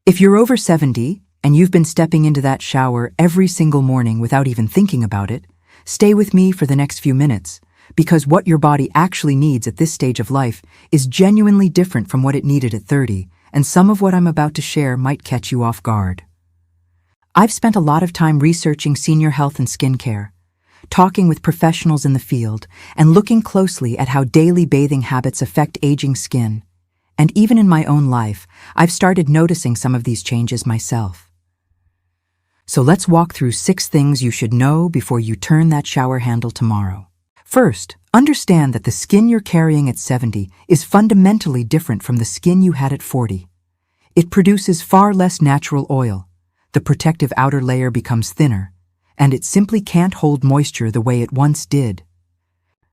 If you're over 70 and you've been stepping into that shower every single morning without even thinking about it, stay with me for the next few minutes, because what your body actually needs at this stage of life is genuinely different from what it needed at 30, and some of what I'm about to share might catch you off guard. I've spent a lot of time researching senior health and skincare, talking with professionals in the field, and looking closely at how daily bathing habits affect aging skin. And even in my own life, I've started noticing some of these changes myself. So let's walk through 6 things you should know before you turn that shower handle tomorrow. First, understand that the skin you're carrying at 70 is fundamentally different from the skin you had at 40. It produces far less natural oil, the protective outer layer becomes thinner, and it simply can't hold moisture the way it once did.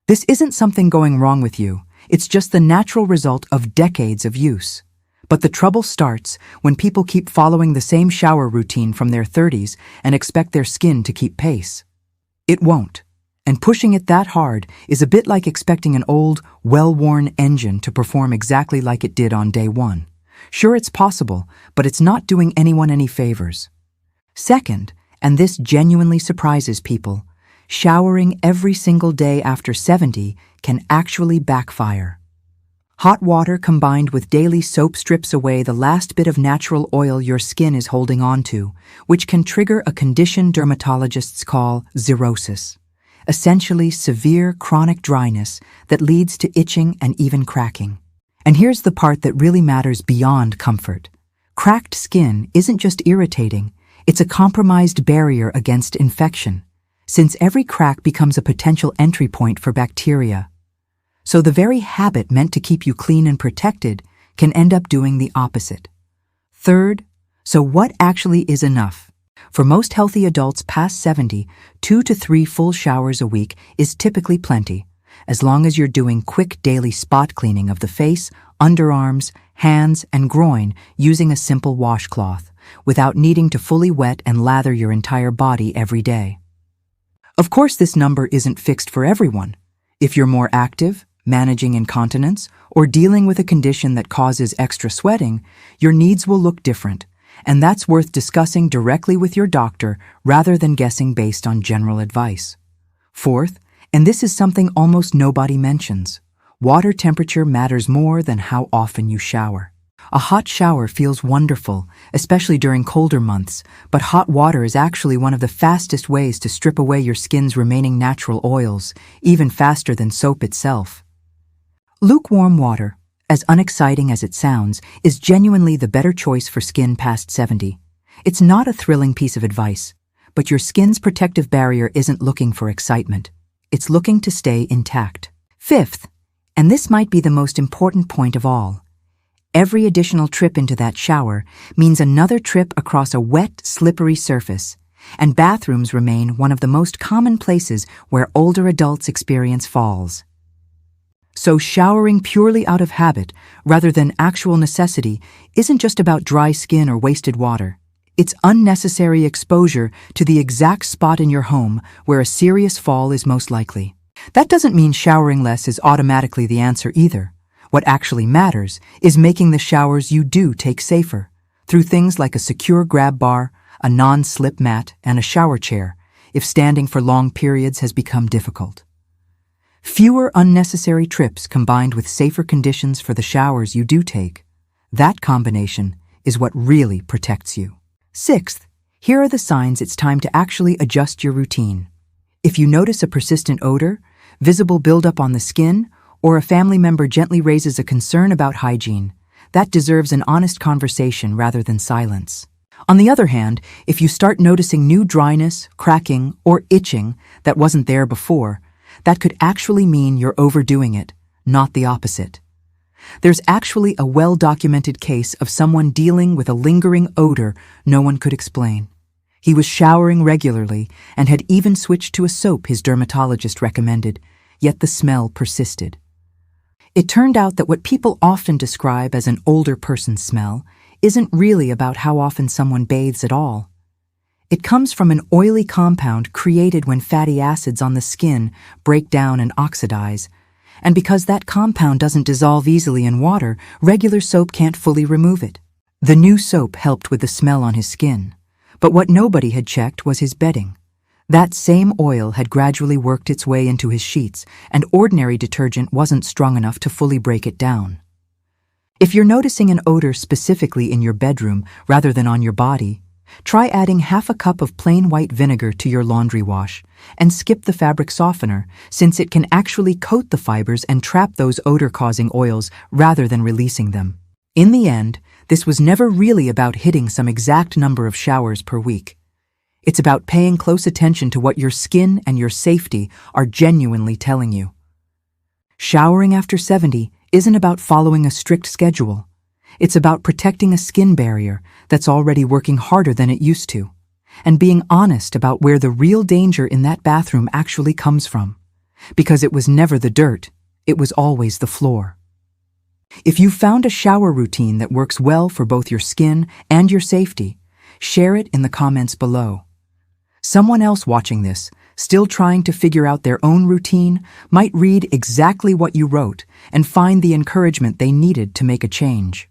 This isn't something going wrong with you. It's just the natural result of decades of use. But the trouble starts when people keep following the same shower routine from their 30s and expect their skin to keep pace. It won't. And pushing it that hard is a bit like expecting an old, well-worn engine to perform exactly like it did on day one. Sure, it's possible, but it's not doing anyone any favors. Second, and this genuinely surprises people, showering every single day after 70 can actually backfire. Hot water combined with daily soap strips away the last bit of natural oil your skin is holding on to, which can trigger a condition dermatologists call xerosis, essentially severe chronic dryness that leads to itching and even cracking. And here's the part that really matters beyond comfort. Cracked skin isn't just irritating, it's a compromised barrier against infection, since every crack becomes a potential entry point for bacteria. So the very habit meant to keep you clean and protected can end up doing the opposite. Third, so what actually is enough? For most healthy adults past 70, 2 to 3 full showers a week is typically plenty, as long as you're doing quick daily spot cleaning of the face, underarms, hands, and groin using a simple washcloth, without needing to fully wet and lather your entire body every day. Of course, this number isn't fixed for everyone. If you're more active, managing incontinence, or dealing with a condition that causes extra sweating, your needs will look different, and that's worth discussing directly with your doctor rather than guessing based on general advice. Fourth, and this is something almost nobody mentions, water temperature matters more than how often you shower. A hot shower feels wonderful, especially during colder months, but hot water is actually one of the fastest ways to strip away your skin's remaining natural oils, even faster than soap itself. Lukewarm water, as unexciting as it sounds, is genuinely the better choice for skin past 70. It's not a thrilling piece of advice, but your skin's protective barrier isn't looking for excitement. It's looking to stay intact. Fifth, and this might be the most important point of all, every additional trip into that shower means another trip across a wet, slippery surface, and bathrooms remain one of the most common places where older adults experience falls. So showering purely out of habit, rather than actual necessity, isn't just about dry skin or wasted water. It's unnecessary exposure to the exact spot in your home where a serious fall is most likely. That doesn't mean showering less is automatically the answer either. What actually matters is making the showers you do take safer, through things like a secure grab bar, a non-slip mat, and a shower chair, if standing for long periods has become difficult. Fewer unnecessary trips combined with safer conditions for the showers you do take, that combination is what really protects you. Sixth, here are the signs it's time to actually adjust your routine. If you notice a persistent odor, visible buildup on the skin, or a family member gently raises a concern about hygiene, that deserves an honest conversation rather than silence. On the other hand, if you start noticing new dryness, cracking, or itching that wasn't there before, that could actually mean you're overdoing it, not the opposite. There's actually a well-documented case of someone dealing with a lingering odor no one could explain. He was showering regularly and had even switched to a soap his dermatologist recommended, yet the smell persisted. It turned out that what people often describe as an older person's smell isn't really about how often someone bathes at all. It comes from an oily compound created when fatty acids on the skin break down and oxidize, and because that compound doesn't dissolve easily in water, regular soap can't fully remove it. The new soap helped with the smell on his skin, but what nobody had checked was his bedding. That same oil had gradually worked its way into his sheets, and ordinary detergent wasn't strong enough to fully break it down. If you're noticing an odor specifically in your bedroom rather than on your body, try adding half a cup of plain white vinegar to your laundry wash and skip the fabric softener, since it can actually coat the fibers and trap those odor-causing oils rather than releasing them. In the end, this was never really about hitting some exact number of showers per week. It's about paying close attention to what your skin and your safety are genuinely telling you. Showering after 70 isn't about following a strict schedule. It's about protecting a skin barrier that's already working harder than it used to, and being honest about where the real danger in that bathroom actually comes from. Because it was never the dirt, it was always the floor. If you've found a shower routine that works well for both your skin and your safety, share it in the comments below. Someone else watching this, still trying to figure out their own routine, might read exactly what you wrote and find the encouragement they needed to make a change.